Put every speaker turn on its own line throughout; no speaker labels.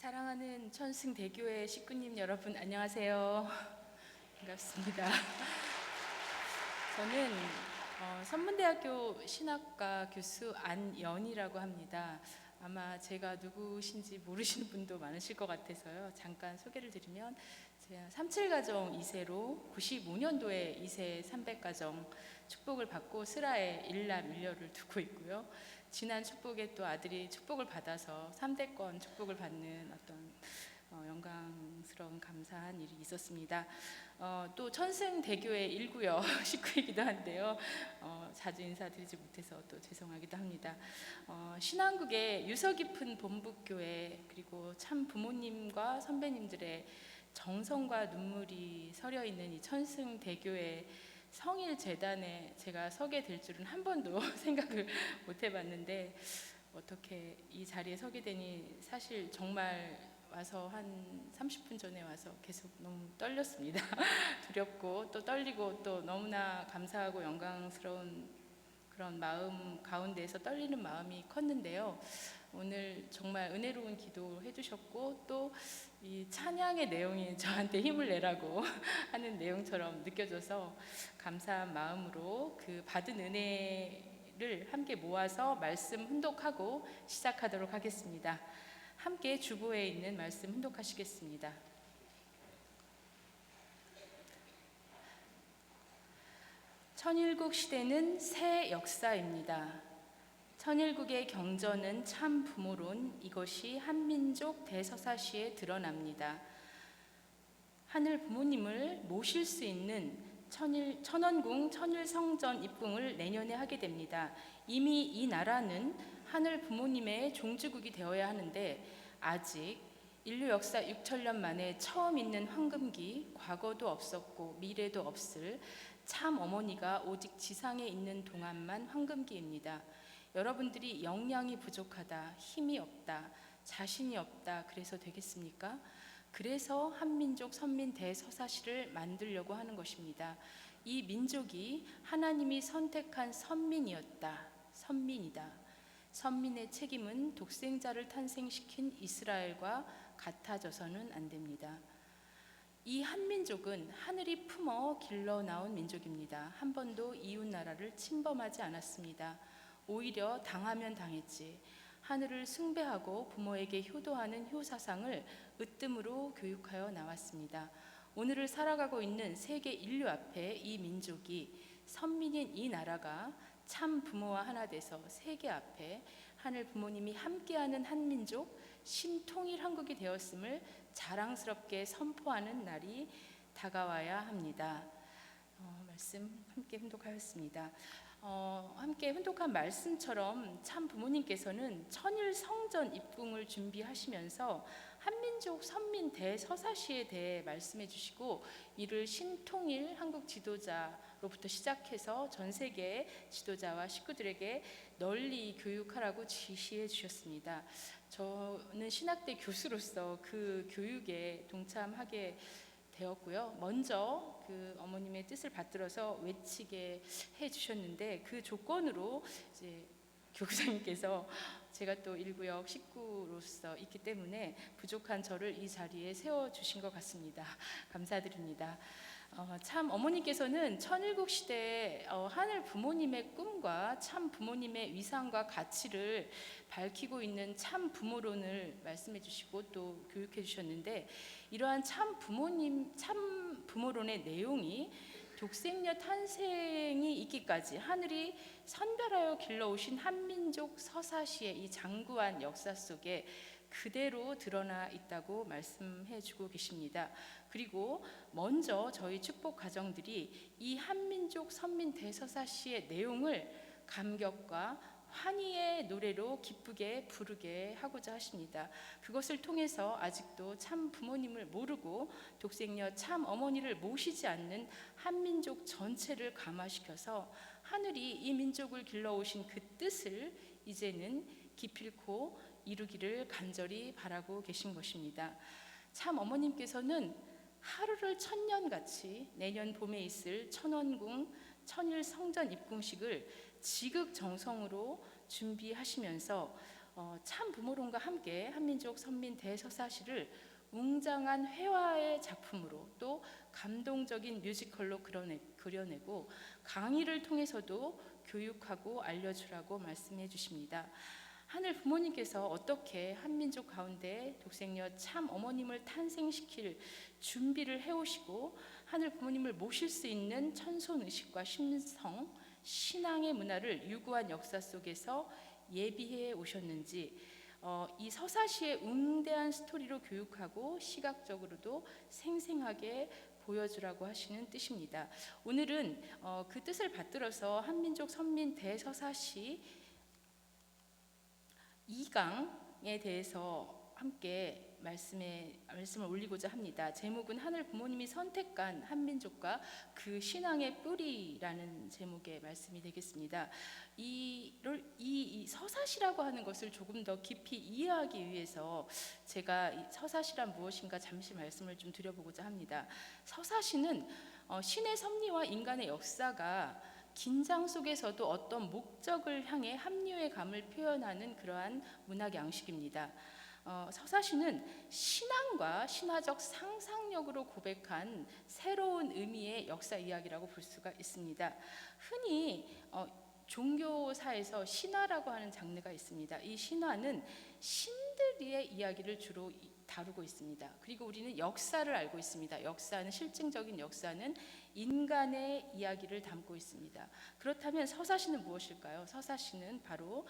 사랑하는 천승대교회 식구님 여러분 안녕하세요. 반갑습니다. 저는 선문대학교 신학과 교수 안연이라고 합니다. 아마 제가 누구신지 모르시는 분도 많으실 것 같아서요. 잠깐 소개를 드리면 제가 37가정 2세로 95년도에 2세 300가정 축복을 받고 슬하에 일남 일녀를 두고 있고요. 지난 축복에 또 아들이 축복을 받아서 3대권 축복을 받는 어떤 영광스러운 감사한 일이 있었습니다. 또 천승대교회 1구역 식구이기도 한데요. 자주 인사드리지 못해서 또 죄송하기도 합니다. 신앙국의 유서 깊은 본부교회 그리고 참 부모님과 선배님들의 정성과 눈물이 서려 있는 이 천승대교회 성일재단에 제가 서게 될 줄은 한 번도 생각을 못 해봤는데 어떻게 이 자리에 서게 되니 사실 정말 와서 한 30분 전에 와서 계속 너무 떨렸습니다. 두렵고 또 떨리고 또 너무나 감사하고 영광스러운 그런 마음 가운데에서 떨리는 마음이 컸는데요. 오늘 정말 은혜로운 기도 해주셨고 또 이 찬양의 내용이 저한테 힘을 내라고 하는 내용처럼 느껴져서 감사한 마음으로 그 받은 은혜를 함께 모아서 말씀 훈독하고 시작하도록 하겠습니다. 함께 주보에 있는 말씀 훈독하시겠습니다. 천일국 시대는 새 역사입니다. 천일국의 경전은 참 부모론 이것이 한민족 대서사시에 드러납니다. 하늘 부모님을 모실 수 있는 천원궁 천일성전 입궁을 내년에 하게 됩니다. 이미 이 나라는 하늘 부모님의 종주국이 되어야 하는데 아직 인류 역사 6천년 만에 처음 있는 황금기, 과거도 없었고 미래도 없을 참 어머니가 오직 지상에 있는 동안만 황금기입니다. 여러분들이 역량이 부족하다, 힘이 없다, 자신이 없다 그래서 되겠습니까? 그래서 한민족 선민 대서사시를 만들려고 하는 것입니다. 이 민족이 하나님이 선택한 선민이었다, 선민이다. 선민의 책임은 독생자를 탄생시킨 이스라엘과 같아져서는 안 됩니다. 이 한민족은 하늘이 품어 길러 나온 민족입니다. 한 번도 이웃 나라를 침범하지 않았습니다. 오히려 당하면 당했지. 하늘을 숭배하고 부모에게 효도하는 효사상을 으뜸으로 교육하여 나왔습니다. 오늘을 살아가고 있는 세계 인류 앞에 이 민족이 선민인 이 나라가 참 부모와 하나 돼서 세계 앞에 하늘 부모님이 함께하는 한민족 신통일 한국이 되었음을 자랑스럽게 선포하는 날이 다가와야 합니다. 말씀 함께 훈독하였습니다. 함께 훈독한 말씀처럼 참 부모님께서는 천일 성전 입궁을 준비하시면서 한민족 선민 대서사시에 대해 말씀해 주시고 이를 신통일 한국 지도자로부터 시작해서 전 세계 지도자와 식구들에게 널리 교육하라고 지시해 주셨습니다. 저는 신학대 교수로서 그 교육에 동참하게 되었고요. 먼저 그 어머님의 뜻을 받들어서 외치게 해주셨는데 그 조건으로 이제 교구장님께서 제가 또 1구역 식구로서 있기 때문에 부족한 저를 이 자리에 세워주신 것 같습니다. 감사드립니다. 참 어머니께서는 천일국 시대에 하늘 부모님의 꿈과 참 부모님의 위상과 가치를 밝히고 있는 참 부모론을 말씀해 주시고 또 교육해 주셨는데 이러한 참 부모론의 내용이 독생녀 탄생이 있기까지 하늘이 선별하여 길러오신 한민족 서사시의 이 장구한 역사 속에 그대로 드러나 있다고 말씀해 주고 계십니다. 그리고 먼저 저희 축복 가정들이 이 한민족 선민 대서사시의 내용을 감격과 환희의 노래로 기쁘게 부르게 하고자 하십니다. 그것을 통해서 아직도 참 부모님을 모르고 독생녀 참 어머니를 모시지 않는 한민족 전체를 감화시켜서 하늘이 이 민족을 길러오신 그 뜻을 이제는 기필코 이루기를 간절히 바라고 계신 것입니다. 참 어머님께서는 하루를 천년같이 내년 봄에 있을 천원궁 천일 성전 입궁식을 지극정성으로 준비하시면서 참 부모론과 함께 한민족 선민 대서사시를 웅장한 회화의 작품으로 또 감동적인 뮤지컬로 그려내고 강의를 통해서도 교육하고 알려주라고 말씀해 주십니다. 하늘 부모님께서 어떻게 한민족 가운데 독생녀 참 어머님을 탄생시킬 준비를 해오시고 하늘 부모님을 모실 수 있는 천손의식과 심성, 신앙의 문화를 유구한 역사 속에서 예비해 오셨는지 이 서사시의 웅대한 스토리로 교육하고 시각적으로도 생생하게 보여주라고 하시는 뜻입니다. 오늘은 그 뜻을 받들어서 한민족 선민 대서사시 2강에 대해서 함께 말씀을 올리고자 합니다. 제목은 하늘 부모님이 선택한 한민족과 그 신앙의 뿌리라는 제목의 말씀이 되겠습니다. 이 서사시라고 하는 것을 조금 더 깊이 이해하기 위해서 제가 이 서사시란 무엇인가 잠시 말씀을 좀 드려보고자 합니다. 서사시는 신의 섭리와 인간의 역사가 긴장 속에서도 어떤 목적을 향해 합류의 감을 표현하는 그러한 문학 양식입니다. 서사시는 신앙과 신화적 상상력으로 고백한 새로운 의미의 역사 이야기라고 볼 수가 있습니다. 흔히 종교사에서 신화라고 하는 장르가 있습니다. 이 신화는 신들의 이야기를 주로 다루고 있습니다. 그리고 우리는 역사를 알고 있습니다. 실증적인 역사는 인간의 이야기를 담고 있습니다. 그렇다면 서사시는 무엇일까요? 서사시는 바로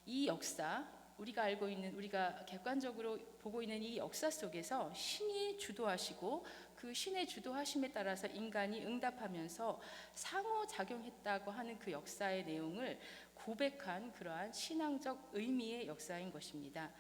이 역사, 우리가 객관적으로 보고 있는 이 역사 속에서 신이 주도하시고 그 신의 주도하심에 따라서 인간이 응답하면서 상호작용했다고 하는 그 역사의 내용을 고백한 그러한 신앙적 의미의 역사인 것입니다.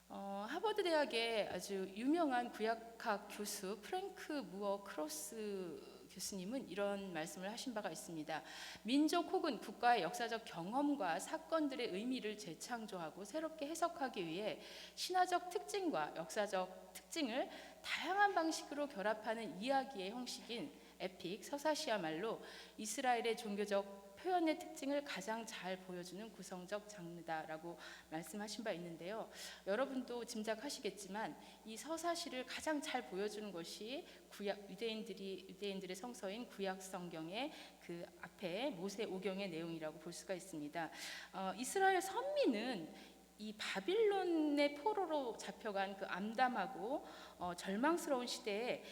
하버드 대학의 아주 유명한 구약학 교수 프랭크 무어 크로스 교수님은 이런 말씀을 하신 바가 있습니다. 민족 혹은 국가의 역사적 경험과 사건들의 의미를 재창조하고 새롭게 해석하기 위해 신화적 특징과 역사적 특징을 다양한 방식으로 결합하는 이야기의 형식인 에픽, 서사시야말로 이스라엘의 종교적 표현의 특징을 가장 잘 보여주는 구성적 장르다라고 말씀하신 바 있는데요. 여러분도 짐작하시겠지만 이 서사시를 가장 잘 보여주는 것이 유대인들의 성서인 구약 성경의 그 앞에 모세 오경의 내용이라고 볼 수가 있습니다. 이스라엘 선민은 이 바빌론의 포로로 잡혀간 그 암담하고 절망스러운 시대에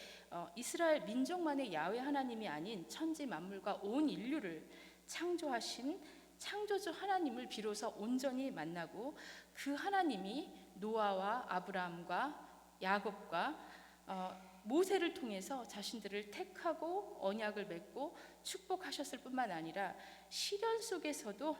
이스라엘 민족만의 야훼 하나님이 아닌 천지 만물과 온 인류를 창조하신 창조주 하나님을 비로소 온전히 만나고 그 하나님이 노아와 아브라함과 야곱과 모세를 통해서 자신들을 택하고 언약을 맺고 축복하셨을 뿐만 아니라 시련 속에서도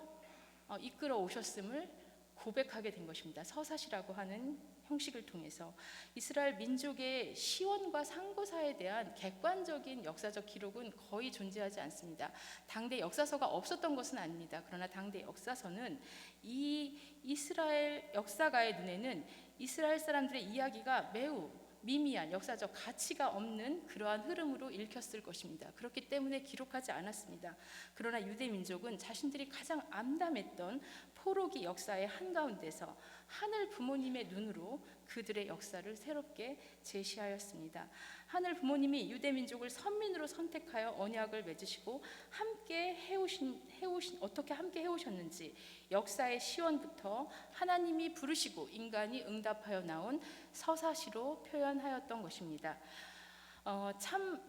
이끌어 오셨음을 고백하게 된 것입니다. 서사시라고 하는 형식을 통해서 이스라엘 민족의 시원과 상고사에 대한 객관적인 역사적 기록은 거의 존재하지 않습니다. 당대 역사서가 없었던 것은 아닙니다. 그러나 당대 역사서는 이 이스라엘 역사가의 눈에는 이스라엘 사람들의 이야기가 매우 미미한 역사적 가치가 없는 그러한 흐름으로 읽혔을 것입니다. 그렇기 때문에 기록하지 않았습니다. 그러나 유대 민족은 자신들이 가장 암담했던 포로기 역사의 한가운데서 하늘 부모님의 눈으로 그들의 역사를 새롭게 제시하였습니다. 하늘 부모님이 유대 민족을 선민으로 선택하여 언약을 맺으시고 어떻게 함께 해오셨는지 역사의 시원부터 하나님이 부르시고 인간이 응답하여 나온 서사시로 표현하였던 것입니다. 참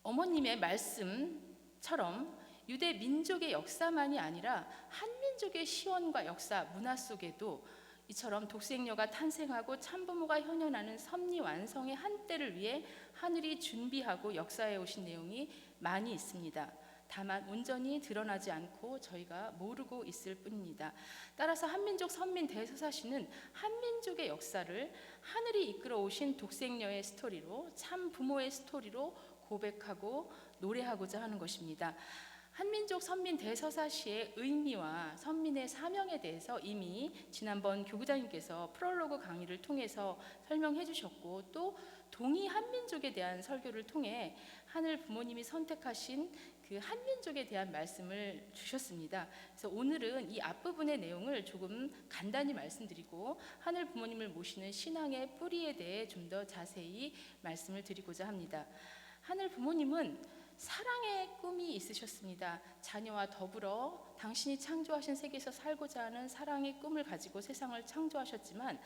어머님의 말씀처럼 유대 민족의 역사만이 아니라 한민족의 시원과 역사, 문화 속에도 이처럼 독생녀가 탄생하고 참부모가 현현하는 섭리 완성의 한때를 위해 하늘이 준비하고 역사해 오신 내용이 많이 있습니다. 다만 온전히 드러나지 않고 저희가 모르고 있을 뿐입니다. 따라서 한민족 선민 대서사시는 한민족의 역사를 하늘이 이끌어 오신 독생녀의 스토리로 참 부모의 스토리로 고백하고 노래하고자 하는 것입니다. 한민족 선민 대서사시의 의미와 선민의 사명에 대해서 이미 지난번 교구장님께서 프롤로그 강의를 통해서 설명해 주셨고 또 동이 한민족에 대한 설교를 통해 하늘 부모님이 선택하신 그 한민족에 대한 말씀을 주셨습니다. 그래서 오늘은 이 앞부분의 내용을 조금 간단히 말씀드리고 하늘 부모님을 모시는 신앙의 뿌리에 대해 좀 더 자세히 말씀을 드리고자 합니다. 하늘 부모님은 사랑의 꿈이 있으셨습니다. 자녀와 더불어 당신이 창조하신 세계에서 살고자 하는 사랑의 꿈을 가지고 세상을 창조하셨지만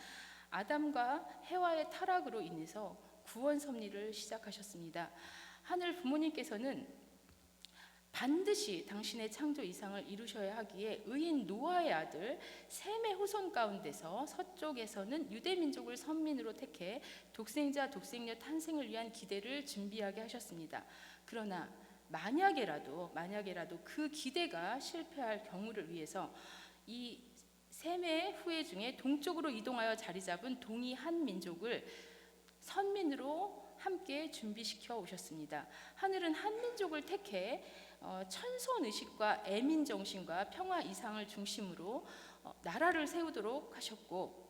아담과 해와의 타락으로 인해서 구원 섭리를 시작하셨습니다. 하늘 부모님께서는 반드시 당신의 창조 이상을 이루셔야 하기에 의인 노아의 아들 셈의 후손 가운데서 서쪽에서는 유대 민족을 선민으로 택해 독생자 독생녀 탄생을 위한 기대를 준비하게 하셨습니다. 그러나 만약에라도 그 기대가 실패할 경우를 위해서 이 셈의 후예 중에 동쪽으로 이동하여 자리 잡은 동이 한 민족을 선민으로 함께 준비시켜 오셨습니다. 하늘은 한 민족을 택해 천선 의식과 애민 정신과 평화 이상을 중심으로 나라를 세우도록 하셨고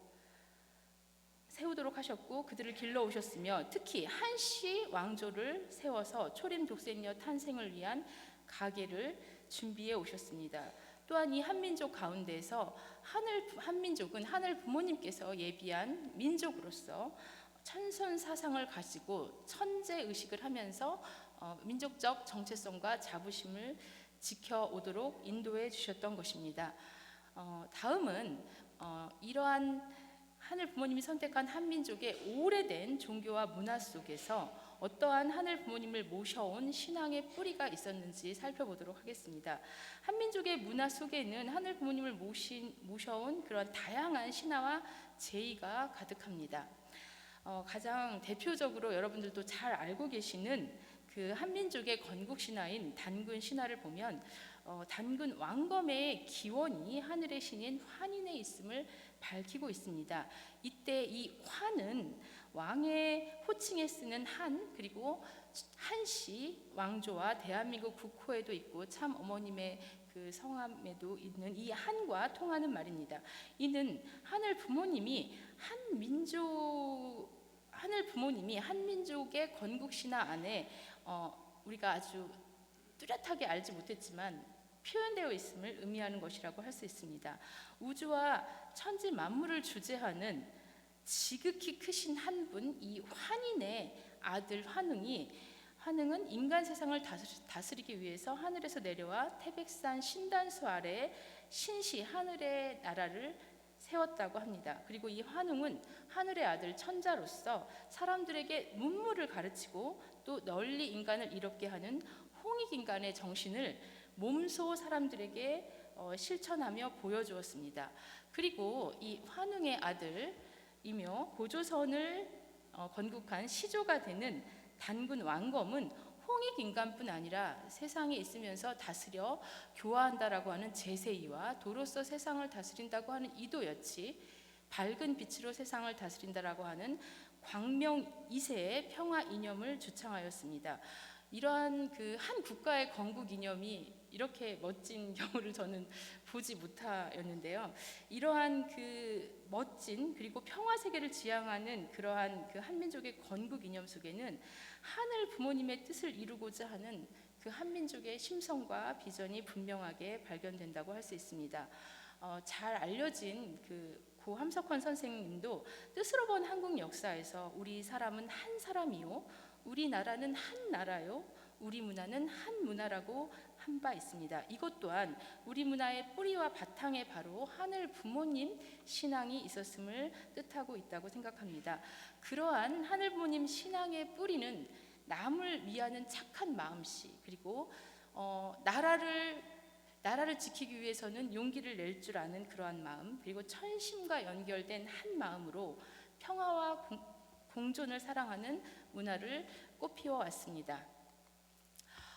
그들을 길러 오셨으며 특히 한시 왕조를 세워서 초림 독생녀 탄생을 위한 가계를 준비해 오셨습니다. 또한 이 한민족 가운데서 한민족은 하늘 부모님께서 예비한 민족으로서 천선 사상을 가지고 천재 의식을 하면서 민족적 정체성과 자부심을 지켜오도록 인도해 주셨던 것입니다. 다음은 이러한 하늘 부모님이 선택한 한민족의 오래된 종교와 문화 속에서 어떠한 하늘 부모님을 모셔온 신앙의 뿌리가 있었는지 살펴보도록 하겠습니다. 한민족의 문화 속에는 하늘 부모님을 모셔온 그런 다양한 신화와 제의가 가득합니다. 가장 대표적으로 여러분들도 잘 알고 계시는 그 한민족의 건국 신화인 단군 신화를 보면 단군 왕검의 기원이 하늘의 신인 환인에 있음을 밝히고 있습니다. 이때 이 환은 왕의 호칭에 쓰는 한 그리고 한시 왕조와 대한민국 국호에도 있고 참 어머님의 그 성함에도 있는 이 한과 통하는 말입니다. 이는 하늘 부모님이 한민족의 건국 신화 안에 우리가 아주 뚜렷하게 알지 못했지만 표현되어 있음을 의미하는 것이라고 할 수 있습니다. 우주와 천지 만물을 주재하는 지극히 크신 한 분, 이 환인의 아들 환흥은 인간 세상을 다스리기 위해서 하늘에서 내려와 태백산 신단수 아래 신시 하늘의 나라를 세웠다고 합니다. 그리고 이 환웅은 하늘의 아들 천자로서 사람들에게 문물을 가르치고 또 널리 인간을 이롭게 하는 홍익인간의 정신을 몸소 사람들에게 실천하며 보여주었습니다. 그리고 이 환웅의 아들이며 고조선을 건국한 시조가 되는 단군 왕검은 홍익인간뿐 아니라 세상에 있으면서 다스려 교화한다라고 하는 제세이와 도로서 세상을 다스린다고 하는 이도여치 밝은 빛으로 세상을 다스린다라고 하는 광명 2세의 평화 이념을 주창하였습니다. 이러한 그 한 국가의 건국 이념이 이렇게 멋진 경우를 저는 보지 못하였는데요. 이러한 그 멋진 그리고 평화 세계를 지향하는 그러한 그 한민족의 건국 이념 속에는 하늘 부모님의 뜻을 이루고자 하는 그 한민족의 심성과 비전이 분명하게 발견된다고 할 수 있습니다. 잘 알려진 고 함석헌 선생님도 뜻으로 본 한국 역사에서 우리 사람은 한 사람이요 우리나라는 한 나라요 우리 문화는 한 문화라고 한 바 있습니다. 이것 또한 우리 문화의 뿌리와 바탕에 바로 하늘 부모님 신앙이 있었음을 뜻하고 있다고 생각합니다. 그러한 하늘 부모님 신앙의 뿌리는 남을 위하는 착한 마음씨 그리고 나라를 지키기 위해서는 용기를 낼 줄 아는 그러한 마음 그리고 천심과 연결된 한 마음으로 평화와 공존을 사랑하는 문화를 꽃피워 왔습니다.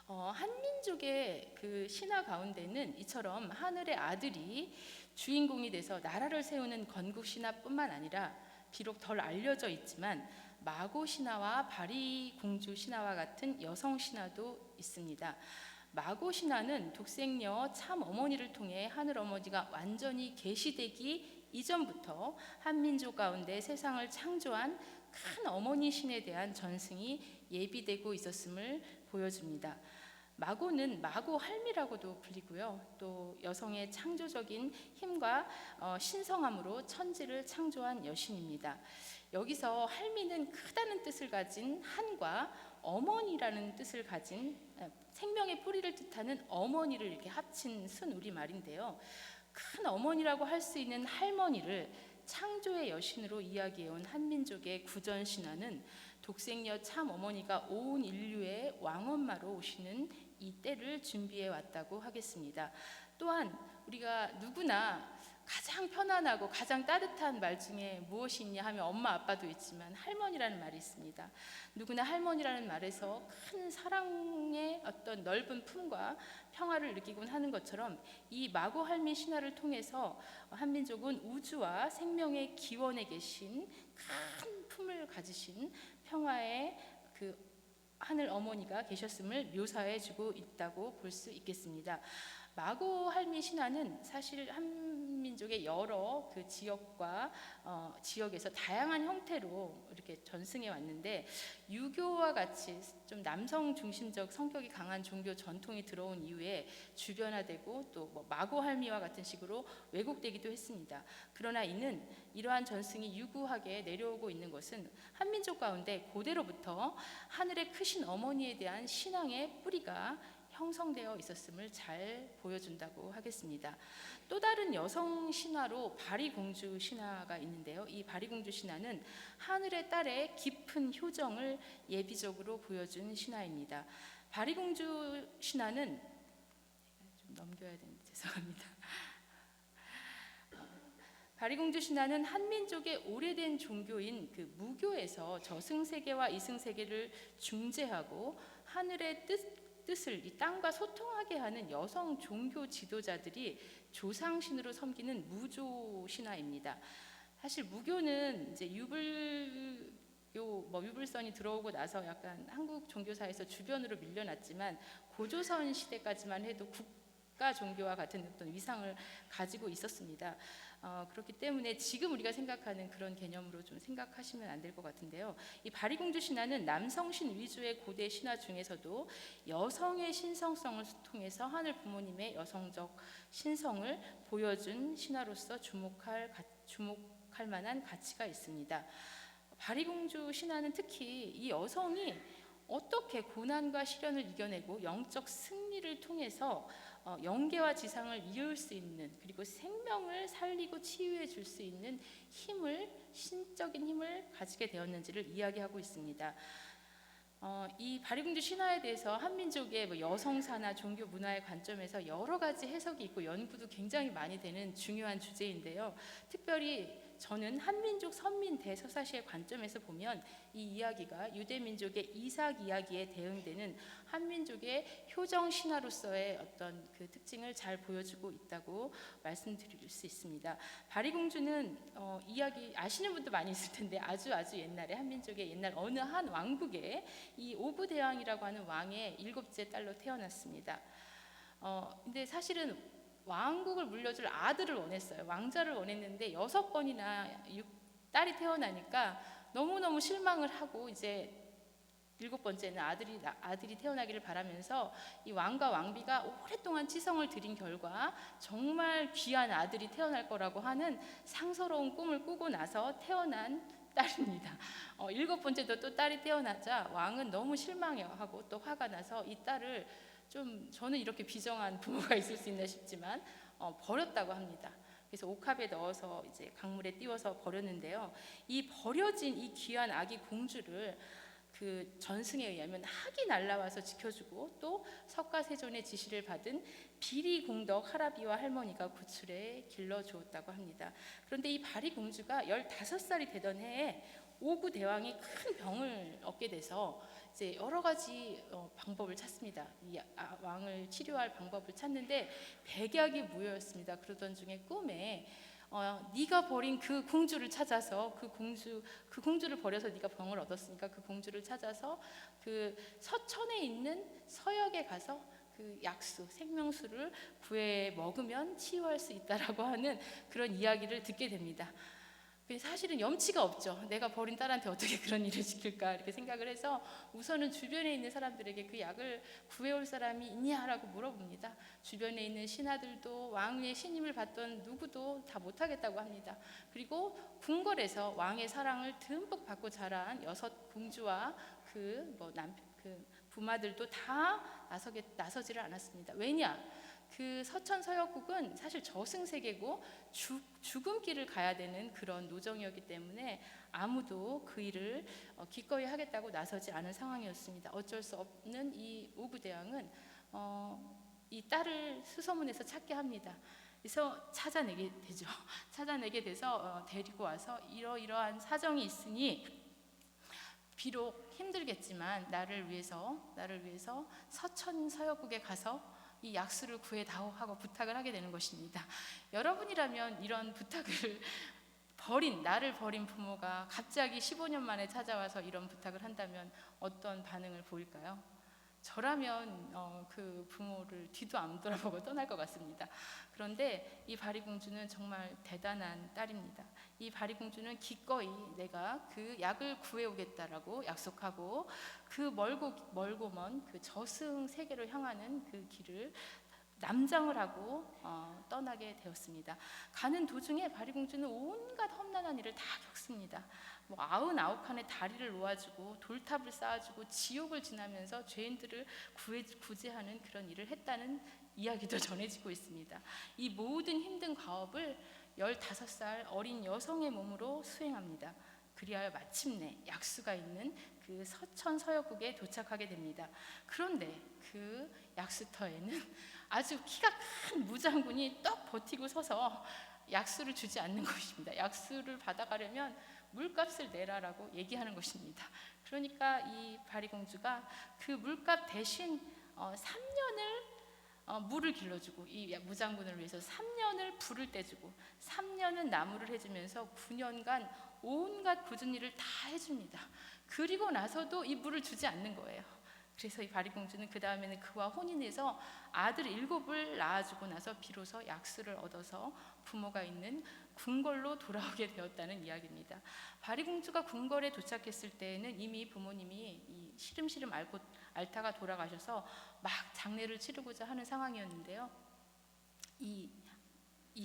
한민족의 그 신화 가운데는 이처럼 하늘의 아들이 주인공이 돼서 나라를 세우는 건국 신화뿐만 아니라 비록 덜 알려져 있지만 마고 신화와 바리 공주 신화와 같은 여성 신화도 있습니다. 마고 신화는 독생녀 참 어머니를 통해 하늘 어머니가 완전히 계시되기 이전부터 한민족 가운데 세상을 창조한 큰 어머니 신에 대한 전승이 예비되고 있었음을 보여줍니다. 마고는 마고 할미라고도 불리고요. 또 여성의 창조적인 힘과 신성함으로 천지를 창조한 여신입니다. 여기서 할미는 크다는 뜻을 가진 한과 어머니라는 뜻을 가진 생명의 뿌리를 뜻하는 어머니를 이렇게 합친 순우리 말인데요. 큰 어머니라고 할 수 있는 할머니를 창조의 여신으로 이야기해온 한민족의 구전 신화는 독생녀 참 어머니가 온 인류의 왕엄마로 오시는 이 때를 준비해 왔다고 하겠습니다. 또한 우리가 누구나 가장 편안하고 가장 따뜻한 말 중에 무엇이 있냐 하면 엄마 아빠도 있지만 할머니라는 말이 있습니다. 누구나 할머니라는 말에서 큰 사랑의 어떤 넓은 품과 평화를 느끼곤 하는 것처럼 이 마고 할미 신화를 통해서 한민족은 우주와 생명의 기원에 계신 큰 품을 가지신 평화의 그 하늘 어머니가 계셨음을 묘사해주고 있다고 볼 수 있겠습니다. 마고 할미 신화는 사실 한민족의 여러 그 지역에서 다양한 형태로 이렇게 전승해 왔는데, 유교와 같이 좀 남성 중심적 성격이 강한 종교 전통이 들어온 이후에 주변화되고 또 마고 할미와 같은 식으로 왜곡되기도 했습니다. 그러나 이는 이러한 전승이 유구하게 내려오고 있는 것은 한민족 가운데 고대로부터 하늘의 크신 어머니에 대한 신앙의 뿌리가 형성되어 있었음을 잘 보여준다고 하겠습니다. 또 다른 여성 신화로 바리공주 신화가 있는데요. 이 바리공주 신화는 하늘의 딸의 깊은 효정을 예비적으로 보여준 신화입니다. 바리공주 신화는 좀 넘겨야 되는데 죄송합니다. 바리공주 신화는 한민족의 오래된 종교인 그 무교에서 저승세계와 이승세계를 중재하고 하늘의 뜻을 이 땅과 소통하게 하는 여성 종교 지도자들이 조상신으로 섬기는 무조 신화입니다. 사실 무교는 이제 유불선이 들어오고 나서 약간 한국 종교사에서 주변으로 밀려났지만 고조선 시대까지만 해도 국가 종교와 같은 어떤 위상을 가지고 있었습니다. 그렇기 때문에 지금 우리가 생각하는 그런 개념으로 좀 생각하시면 안 될 것 같은데요. 이 바리공주 신화는 남성신 위주의 고대 신화 중에서도 여성의 신성성을 통해서 하늘 부모님의 여성적 신성을 보여준 신화로서 주목할 만한 가치가 있습니다. 바리공주 신화는 특히 이 여성이 어떻게 고난과 시련을 이겨내고 영적 승리를 통해서 영계와 지상을 이을 수 있는, 그리고 생명을 살리고 치유해 줄 수 있는 신적인 힘을 가지게 되었는지를 이야기하고 있습니다. 이 바리공주 신화에 대해서 한민족의 여성사나 종교 문화의 관점에서 여러 가지 해석이 있고 연구도 굉장히 많이 되는 중요한 주제인데요. 특별히 저는 한민족 선민 대서사시의 관점에서 보면 이 이야기가 유대민족의 이삭 이야기에 대응되는 한민족의 효정 신화로서의 어떤 그 특징을 잘 보여주고 있다고 말씀드릴 수 있습니다. 바리공주는 이야기 아시는 분도 많이 있을 텐데 아주 옛날에 한민족의 옛날 어느 한 왕국에 이 오구대왕이라고 하는 왕의 7째 딸로 태어났습니다. 근데 사실은 왕국을 물려줄 아들을 원했어요. 왕자를 원했는데 6번이나 딸이 태어나니까 너무너무 실망을 하고 이제 7번째는 아들이 태어나기를 바라면서 이 왕과 왕비가 오랫동안 치성을 들인 결과 정말 귀한 아들이 태어날 거라고 하는 상서로운 꿈을 꾸고 나서 태어난 딸입니다. 7번째도 또 딸이 태어나자 왕은 너무 실망하고 또 화가 나서 이 딸을 저는 이렇게 비정한 부모가 있을 수 있나 싶지만 버렸다고 합니다. 그래서 옥합에 넣어서 이제 강물에 띄워서 버렸는데요. 이 버려진 이 귀한 아기 공주를 그 전승에 의하면 학이 날라와서 지켜주고 또 석가세존의 지시를 받은 비리공덕 할아비와 할머니가 구출해 길러주었다고 합니다. 그런데 이 바리공주가 15살이 되던 해에 오구대왕이 큰 병을 얻게 돼서 이제 여러 가지 방법을 찾습니다. 이 왕을 치료할 방법을 찾는데 백약이 무효였습니다. 그러던 중에 꿈에 네가 버린 그 공주를 찾아서 그 공주를 버려서 네가 병을 얻었으니까 그 공주를 찾아서 그 서천에 있는 서역에 가서 그 약수 생명수를 구해 먹으면 치유할 수 있다라고 하는 그런 이야기를 듣게 됩니다. 사실은 염치가 없죠. 내가 버린 딸한테 어떻게 그런 일을 시킬까 이렇게 생각을 해서 우선은 주변에 있는 사람들에게 그 약을 구해올 사람이 있냐라고 물어봅니다. 주변에 있는 신하들도 왕의 신임을 받던 누구도 다 못하겠다고 합니다. 그리고 궁궐에서 왕의 사랑을 듬뿍 받고 자란 6공주와 그 부마들도 다 나서지를 않았습니다. 왜냐? 그 서천서역국은 사실 저승세계고 죽음길을 가야 되는 그런 노정이었기 때문에 아무도 그 일을 기꺼이 하겠다고 나서지 않은 상황이었습니다. 어쩔 수 없는 이 오구대왕은 이 딸을 수소문해서 찾게 합니다. 그래서 찾아내게 되죠. 찾아내게 돼서 데리고 와서 이러이러한 사정이 있으니 비록 힘들겠지만 나를 위해서 서천서역국에 가서 이 약수를 구해다오 하고 부탁을 하게 되는 것입니다. 여러분이라면 이런 부탁을 나를 버린 부모가 갑자기 15년 만에 찾아와서 이런 부탁을 한다면 어떤 반응을 보일까요? 저라면 그 부모를 뒤도 안 돌아보고 떠날 것 같습니다. 그런데 이 바리공주는 정말 대단한 딸입니다. 이 바리공주는 기꺼이 내가 그 약을 구해오겠다라고 약속하고 그 멀고 먼 그 저승 세계로 향하는 그 길을 남장을 하고 떠나게 되었습니다. 가는 도중에 바리공주는 온갖 험난한 일을 다 겪습니다. 99칸의 다리를 놓아주고 돌탑을 쌓아주고 지옥을 지나면서 죄인들을 구제하는 그런 일을 했다는 이야기도 전해지고 있습니다. 이 모든 힘든 과업을 15살 어린 여성의 몸으로 수행합니다. 그리하여 마침내 약수가 있는 그 서천서역국에 도착하게 됩니다. 그런데 그 약수터에는 아주 키가 큰 무장군이 떡 버티고 서서 약수를 주지 않는 것입니다. 약수를 받아가려면 물값을 내라라고 얘기하는 것입니다. 그러니까 이 바리공주가 그 물값 대신 3년을 물을 길러주고 이 무장군을 위해서 3년을 불을 떼주고 3년은 나무를 해주면서 9년간 온갖 굳은 일을 다 해줍니다. 그리고 나서도 이 물을 주지 않는 거예요. 그래서 이 바리공주는 그 다음에는 그와 혼인해서 아들 7을 낳아주고 나서 비로소 약수를 얻어서 부모가 있는 궁궐로 돌아오게 되었다는 이야기입니다. 바리공주가 궁궐에 도착했을 때에는 이미 부모님이 이 시름시름 앓다가 돌아가셔서 막 장례를 치르고자 하는 상황이었는데요. 이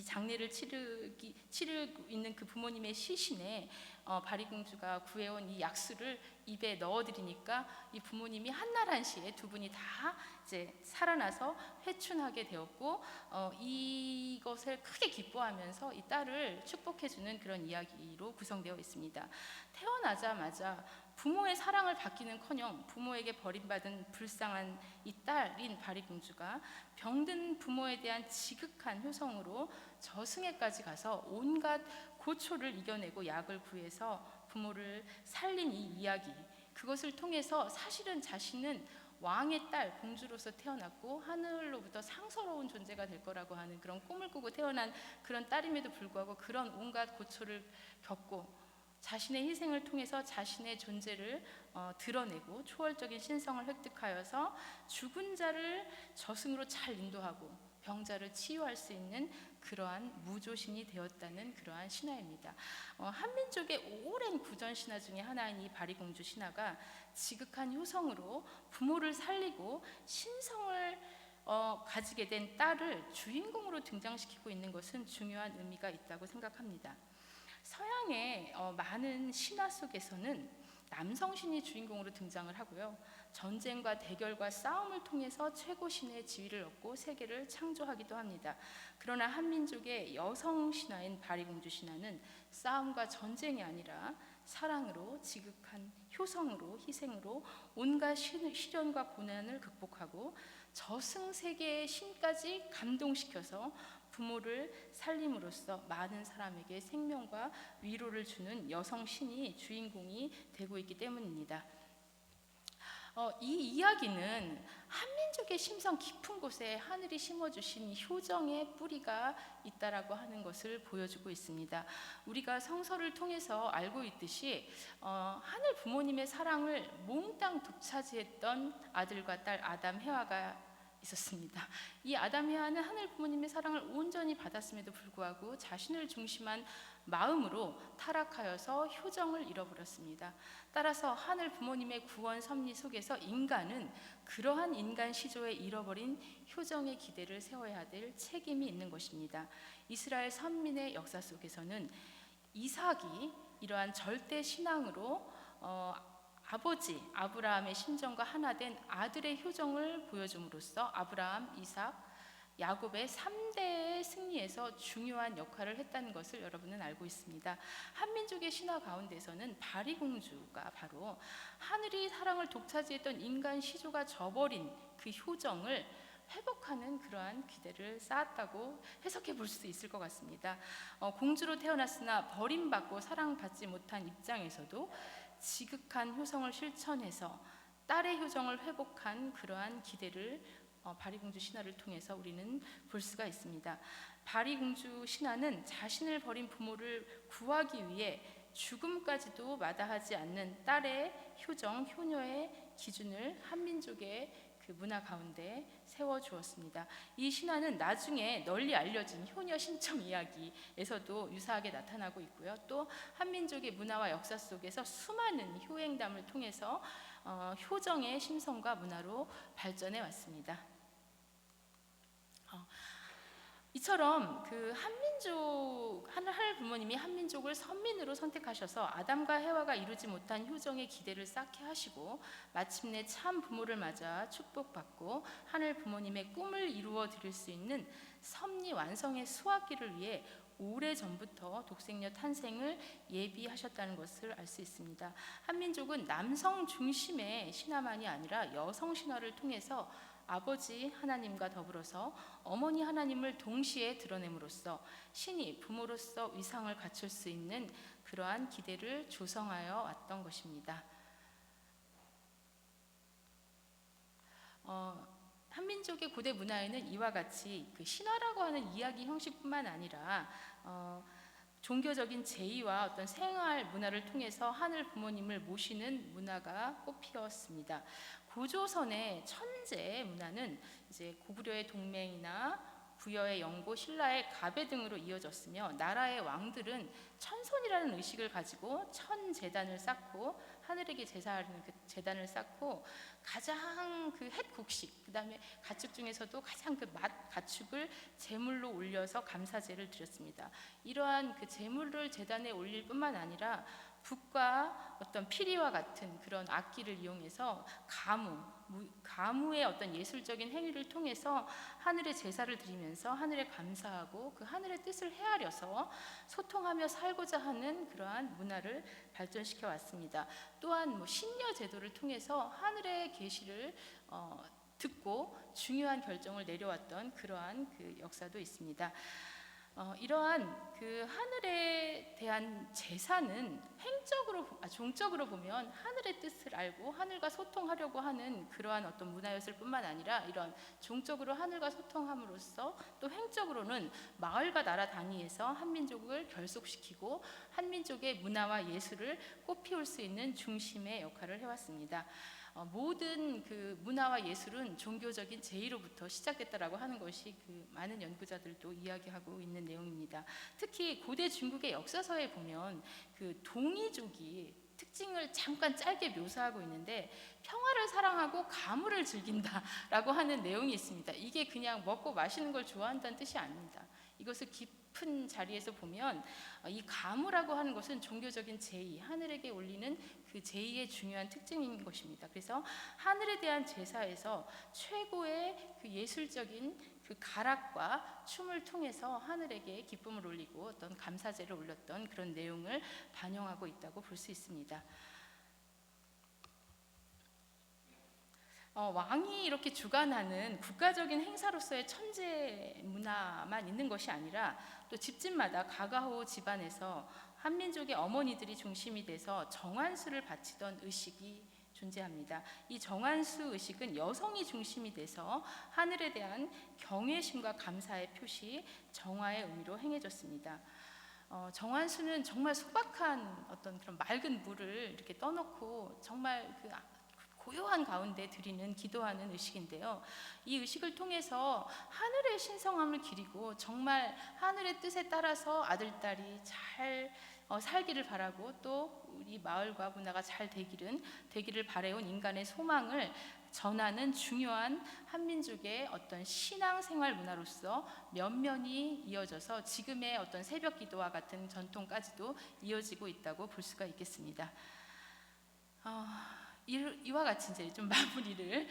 장례를 치르고 있는 그 부모님의 시신에 바리공주가 구해온 이 약수를 입에 넣어드리니까 이 부모님이 한날 한시에 두 분이 다 이제 살아나서 회춘하게 되었고 이것을 크게 기뻐하면서 이 딸을 축복해주는 그런 이야기로 구성되어 있습니다. 태어나자마자 부모의 사랑을 받기는커녕 부모에게 버림받은 불쌍한 이 딸인 바리공주가 병든 부모에 대한 지극한 효성으로 저승에까지 가서 온갖 고초를 이겨내고 약을 구해서 부모를 살린 이 이야기, 그것을 통해서 사실은 자신은 왕의 딸, 공주로서 태어났고 하늘로부터 상서로운 존재가 될 거라고 하는 그런 꿈을 꾸고 태어난 그런 딸임에도 불구하고 그런 온갖 고초를 겪고 자신의 희생을 통해서 자신의 존재를 드러내고 초월적인 신성을 획득하여서 죽은 자를 저승으로 잘 인도하고 병자를 치유할 수 있는 그러한 무조신이 되었다는 그러한 신화입니다. 한민족의 오랜 구전 신화 중에 하나인 이 바리공주 신화가 지극한 효성으로 부모를 살리고 신성을 가지게 된 딸을 주인공으로 등장시키고 있는 것은 중요한 의미가 있다고 생각합니다. 서양의 많은 신화 속에서는 남성신이 주인공으로 등장을 하고요. 전쟁과 대결과 싸움을 통해서 최고신의 지위를 얻고 세계를 창조하기도 합니다. 그러나 한민족의 여성 신화인 바리공주 신화는 싸움과 전쟁이 아니라 사랑으로, 지극한 효성으로, 희생으로 온갖 시련과 고난을 극복하고 저승세계의 신까지 감동시켜서 부모를 살림으로써 많은 사람에게 생명과 위로를 주는 여성 신이 주인공이 되고 있기 때문입니다. 이 이야기는 한민족의 심성 깊은 곳에 하늘이 심어주신 효정의 뿌리가 있다라고 하는 것을 보여주고 있습니다. 우리가 성서를 통해서 알고 있듯이 하늘 부모님의 사랑을 몽땅 독차지했던 아들과 딸 아담 해와가 있었습니다. 이 아담이 하는 하늘 부모님의 사랑을 온전히 받았음에도 불구하고 자신을 중심한 마음으로 타락하여서 효정을 잃어버렸습니다. 따라서 하늘 부모님의 구원 섭리 속에서 인간은 그러한 인간 시조에 잃어버린 효정의 기대를 세워야 될 책임이 있는 것입니다. 이스라엘 선민의 역사 속에서는 이삭이 이러한 절대 신앙으로 아버지 아브라함의 심정과 하나 된 아들의 효정을 보여줌으로써 아브라함, 이삭, 야곱의 3대의 승리에서 중요한 역할을 했다는 것을 여러분은 알고 있습니다. 한민족의 신화 가운데서는 바리공주가 바로 하늘이 사랑을 독차지했던 인간 시조가 저버린 그 효정을 회복하는 그러한 기대를 쌓았다고 해석해 볼 수 있을 것 같습니다. 공주로 태어났으나 버림받고 사랑받지 못한 입장에서도 지극한 효성을 실천해서 딸의 효정을 회복한 그러한 기대를 바리공주 신화를 통해서 우리는 볼 수가 있습니다. 바리공주 신화는 자신을 버린 부모를 구하기 위해 죽음까지도 마다하지 않는 딸의 효정, 효녀의 기준을 한민족의 그 문화 가운데 세워주었습니다. 이 신화는 나중에 널리 알려진 효녀 신청 이야기에서도 유사하게 나타나고 있고요. 또 한민족의 문화와 역사 속에서 수많은 효행담을 통해서 효정의 심성과 문화로 발전해 왔습니다. 이처럼 그 하늘 부모님이 한민족을 선민으로 선택하셔서 아담과 해와가 이루지 못한 효정의 기대를 쌓게 하시고 마침내 참 부모를 맞아 축복받고 하늘 부모님의 꿈을 이루어 드릴 수 있는 섭리 완성의 수확기를 위해 오래전부터 독생녀 탄생을 예비하셨다는 것을 알 수 있습니다. 한민족은 남성 중심의 신화만이 아니라 여성 신화를 통해서 아버지 하나님과 더불어서 어머니 하나님을 동시에 드러냄으로써 신이 부모로서 위상을 갖출 수 있는 그러한 기대를 조성하여 왔던 것입니다. 한민족의 고대 문화에는 이와 같이 그 신화라고 하는 이야기 형식뿐만 아니라 종교적인 제의와 어떤 생활 문화를 통해서 하늘 부모님을 모시는 문화가 꽃피었습니다. 고조선의 천재 문화는 이제 고구려의 동맹이나 부여의 영고, 신라의 가배 등으로 이어졌으며 나라의 왕들은 천손이라는 의식을 가지고 천제단을 쌓고 하늘에게 제사하는 그 제단을 쌓고 가장 그 햇국식, 그 다음에 가축 중에서도 가장 그 맛 가축을 제물로 올려서 감사제를 드렸습니다. 이러한 그 제물을 제단에 올릴 뿐만 아니라 북과 어떤 피리와 같은 그런 악기를 이용해서 가무의 어떤 예술적인 행위를 통해서 하늘의 제사를 드리면서 하늘에 감사하고 그 하늘의 뜻을 헤아려서 소통하며 살고자 하는 그러한 문화를 발전시켜 왔습니다. 또한 신녀 제도를 통해서 하늘의 계시를 듣고 중요한 결정을 내려왔던 그러한 그 역사도 있습니다. 이러한 그 하늘에 대한 제사는 종적으로 보면 하늘의 뜻을 알고 하늘과 소통하려고 하는 그러한 어떤 문화였을 뿐만 아니라 이런 종적으로 하늘과 소통함으로써 또 행적으로는 마을과 나라 단위에서 한민족을 결속시키고 한민족의 문화와 예술을 꽃피울 수 있는 중심의 역할을 해왔습니다. 모든 그 문화와 예술은 종교적인 제의로부터 시작됐다라고 하는 것이 그 많은 연구자들도 이야기하고 있는 내용입니다. 특히 고대 중국의 역사서에 보면 그 동이족이 특징을 잠깐 짧게 묘사하고 있는데 평화를 사랑하고 가물을 즐긴다라고 하는 내용이 있습니다. 이게 그냥 먹고 마시는 걸 좋아한다는 뜻이 아닙니다. 이것을 깊은 자리에서 보면 이 가무라고 하는 것은 종교적인 제의, 하늘에게 올리는 그 제의의 중요한 특징인 것입니다. 그래서 하늘에 대한 제사에서 최고의 그 예술적인 그 가락과 춤을 통해서 하늘에게 기쁨을 올리고 어떤 감사제를 올렸던 그런 내용을 반영하고 있다고 볼 수 있습니다. 왕이 이렇게 주관하는 국가적인 행사로서의 천재 문화만 있는 것이 아니라 또 집집마다 가가호 집안에서 한민족의 어머니들이 중심이 돼서 정한수를 바치던 의식이 존재합니다. 이 정한수 의식은 여성이 중심이 돼서 하늘에 대한 경외심과 감사의 표시, 정화의 의미로 행해졌습니다. 정한수는 정말 소박한 어떤 그런 맑은 물을 이렇게 떠놓고 정말 그 고요한 가운데 드리는 기도하는 의식인데요. 이 의식을 통해서 하늘의 신성함을 기리고 정말 하늘의 뜻에 따라서 아들, 딸이 잘 살기를 바라고 또 우리 마을과 문화가 잘 되기를 바라온 인간의 소망을 전하는 중요한 한민족의 어떤 신앙생활 문화로서 면면이 이어져서 지금의 어떤 새벽 기도와 같은 전통까지도 이어지고 있다고 볼 수가 있겠습니다. 이와 같이 이제 좀 마무리를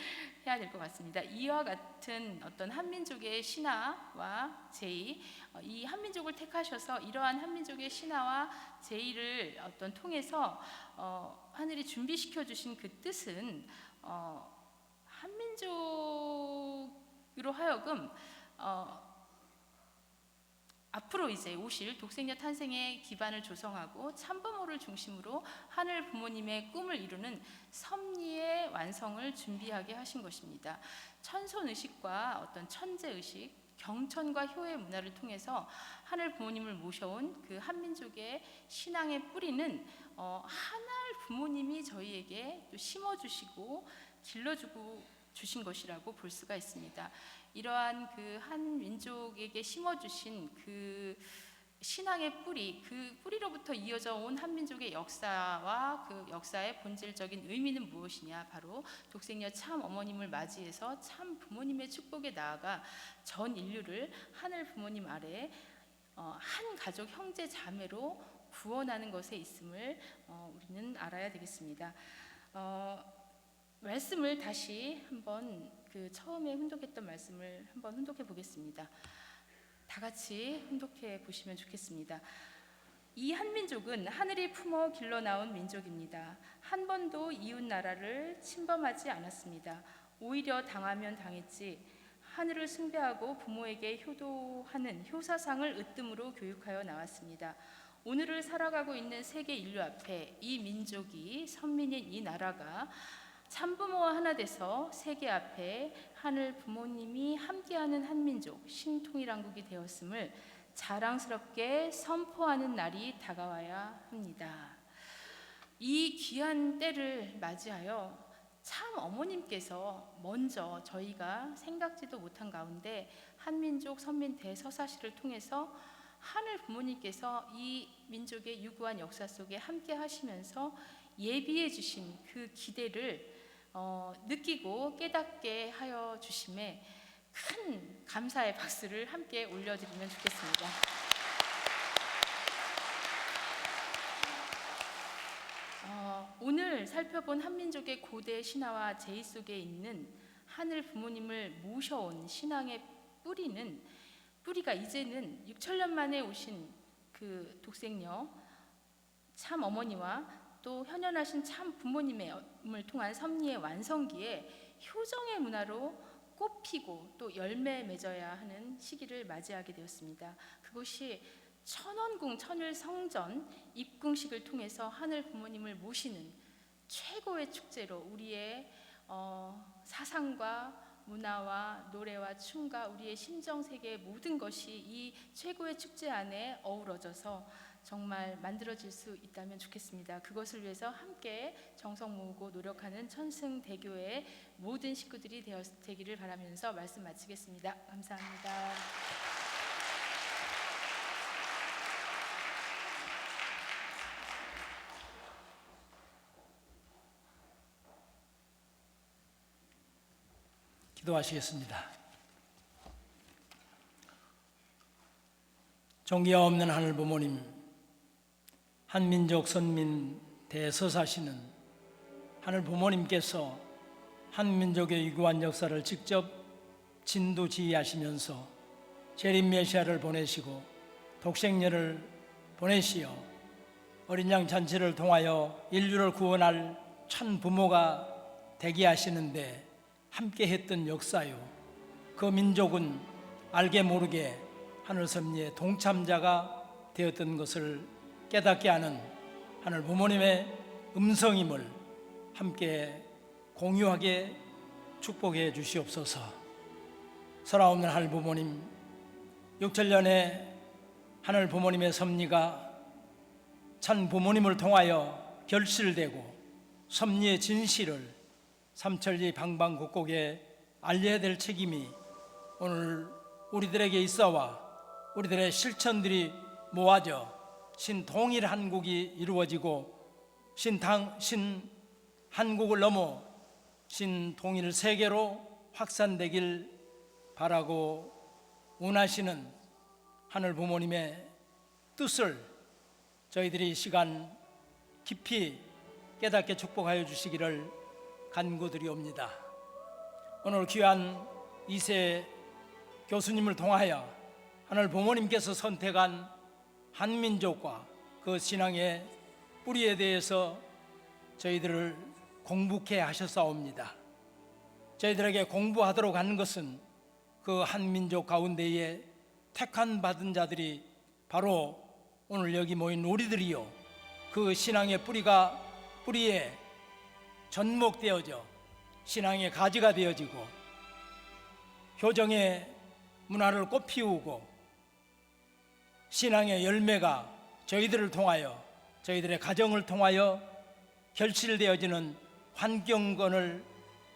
해야 될 것 같습니다. 이와 같은 어떤 한민족의 신화와 제의, 이 한민족을 택하셔서 이러한 한민족의 신화와 제의를 어떤 통해서 하늘이 준비시켜 주신 그 뜻은 한민족으로 하여금 앞으로 이제 오실 독생녀 탄생의 기반을 조성하고 참부모를 중심으로 하늘 부모님의 꿈을 이루는 섭리의 완성을 준비하게 하신 것입니다. 천손 의식과 어떤 천재 의식, 경천과 효의 문화를 통해서 하늘 부모님을 모셔온 그 한민족의 신앙의 뿌리는 하늘 부모님이 저희에게 또 심어주시고 길러주고 주신 것이라고 볼 수가 있습니다. 이러한 그 한 민족에게 심어주신 그 신앙의 뿌리, 그 뿌리로부터 이어져 온 한민족의 역사와 그 역사의 본질적인 의미는 무엇이냐? 바로 독생녀 참 어머님을 맞이해서 참 부모님의 축복에 나아가 전 인류를 하늘 부모님 아래 한 가족 형제 자매로 구원하는 것에 있음을 우리는 알아야 되겠습니다. 말씀을 다시 한번 그 처음에 훈독했던 말씀을 한번 훈독해 보겠습니다. 다 같이 훈독해 보시면 좋겠습니다. 이 한민족은 하늘이 품어 길러 나온 민족입니다. 한 번도 이웃 나라를 침범하지 않았습니다. 오히려 당하면 당했지 하늘을 숭배하고 부모에게 효도하는 효사상을 으뜸으로 교육하여 나왔습니다. 오늘을 살아가고 있는 세계 인류 앞에 이 민족이 선민인 이 나라가 참부모와 하나 돼서 세계 앞에 하늘 부모님이 함께하는 한민족 신통일왕국이 되었음을 자랑스럽게 선포하는 날이 다가와야 합니다. 이 귀한 때를 맞이하여 참 어머님께서 먼저 저희가 생각지도 못한 가운데 한민족 선민 대서사시를 통해서 하늘 부모님께서 이 민족의 유구한 역사 속에 함께 하시면서 예비해 주신 그 기대를 느끼고 깨닫게 하여 주심에 큰 감사의 박수를 함께 올려드리면 좋겠습니다. 오늘 살펴본 한민족의 고대 신화와 제의 속에 있는 하늘 부모님을 모셔온 신앙의 뿌리가 이제는 6천년 만에 오신 그 독생녀 참 어머니와 또 현현하신 참 부모님을 통한 섭리의 완성기에 효정의 문화로 꽃피고 또 열매 맺어야 하는 시기를 맞이하게 되었습니다. 그것이 천원궁 천일성전 입궁식을 통해서 하늘 부모님을 모시는 최고의 축제로 우리의 사상과 문화와 노래와 춤과 우리의 심정세계의 모든 것이 이 최고의 축제 안에 어우러져서 정말 만들어질 수 있다면 좋겠습니다. 그것을 위해서 함께 정성 모으고 노력하는 천승대교의 모든 식구들이 되기를 바라면서 말씀 마치겠습니다. 감사합니다.
기도하시겠습니다. 종기가 없는 하늘 부모님, 한민족 선민 대서사시는 하늘 부모님께서 한민족의 유구한 역사를 직접 진두지휘하시면서 재림 메시아를 보내시고 독생녀를 보내시어 어린 양 잔치를 통하여 인류를 구원할 천 부모가 되게 하시는데 함께 했던 역사요. 그 민족은 알게 모르게 하늘 섭리의 동참자가 되었던 것을 깨닫게 하는 하늘 부모님의 음성임을 함께 공유하게 축복해 주시옵소서. 살아없는 하늘 부모님, 6천년의 하늘 부모님의 섭리가 참 부모님을 통하여 결실되고 섭리의 진실을 삼천리 방방곡곡에 알려야 될 책임이 오늘 우리들에게 있어와 우리들의 실천들이 모아져 신통일 한국이 이루어지고 신한국을 넘어 신통일 세계로 확산되길 바라고 원하시는 하늘 부모님의 뜻을 저희들이 이 시간 깊이 깨닫게 축복하여 주시기를 간구드리옵니다. 오늘 귀한 이세 교수님을 통하여 하늘 부모님께서 선택한 한민족과 그 신앙의 뿌리에 대해서 저희들을 공부케 하셨사옵니다. 저희들에게 공부하도록 하는 것은 그 한민족 가운데에 택한 받은 자들이 바로 오늘 여기 모인 우리들이요, 그 신앙의 뿌리에 전목되어져 신앙의 가지가 되어지고 효정의 문화를 꽃피우고 신앙의 열매가 저희들을 통하여 저희들의 가정을 통하여 결실되어지는 환경권을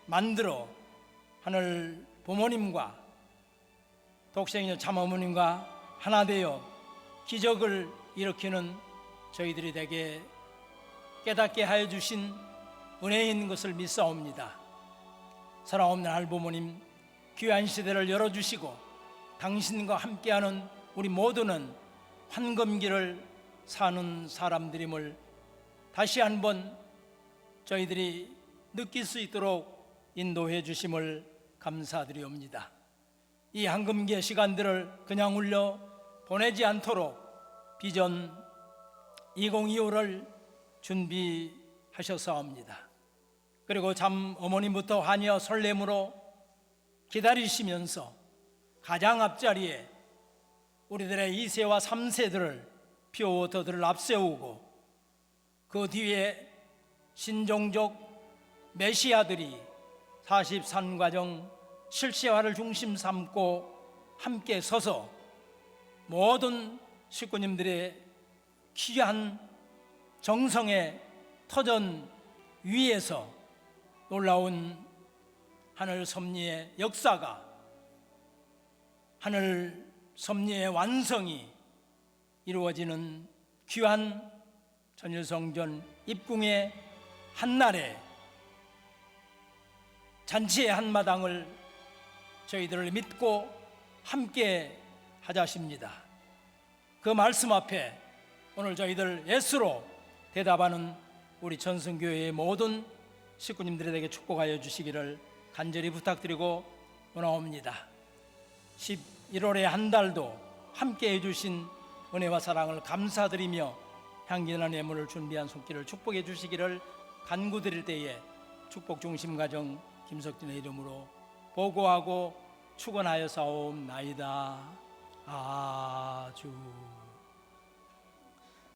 만들어 하늘 부모님과 독생녀 참어머님과 하나 되어 기적을 일으키는 저희들이 되게 깨닫게 하여 주신 은혜인 것을 믿사옵니다. 사랑없는 할부모님, 귀한 시대를 열어주시고 당신과 함께하는 우리 모두는 황금기를 사는 사람들임을 다시 한번 저희들이 느낄 수 있도록 인도해 주심을 감사드리옵니다. 이 황금기의 시간들을 그냥 울려 보내지 않도록 비전 2025를 준비하셨사옵니다. 그리고 참 어머님부터 하녀 설렘으로 기다리시면서 가장 앞자리에 우리들의 2세와 3세들을 피오터들을 앞세우고 그 뒤에 신종족 메시아들이 43과정 실시화를 중심 삼고 함께 서서 모든 식구님들의 귀한 정성의 터전 위에서 놀라운 하늘 섭리의 역사가, 하늘 섭리의 완성이 이루어지는 귀한 전일성전 입궁의 한날에 잔치의 한마당을 저희들을 믿고 함께 하자십니다. 그 말씀 앞에 오늘 저희들 예수로 대답하는 우리 전승교회의 모든 식구님들에게 축복하여 주시기를 간절히 부탁드리고 원하옵니다. 11월의 한 달도 함께 해주신 은혜와 사랑을 감사드리며 향기난 예물을 준비한 손길을 축복해 주시기를 간구드릴 때에 축복 중심 가정 김석진의 이름으로 보고하고 축원하여 사옵나이다. 아주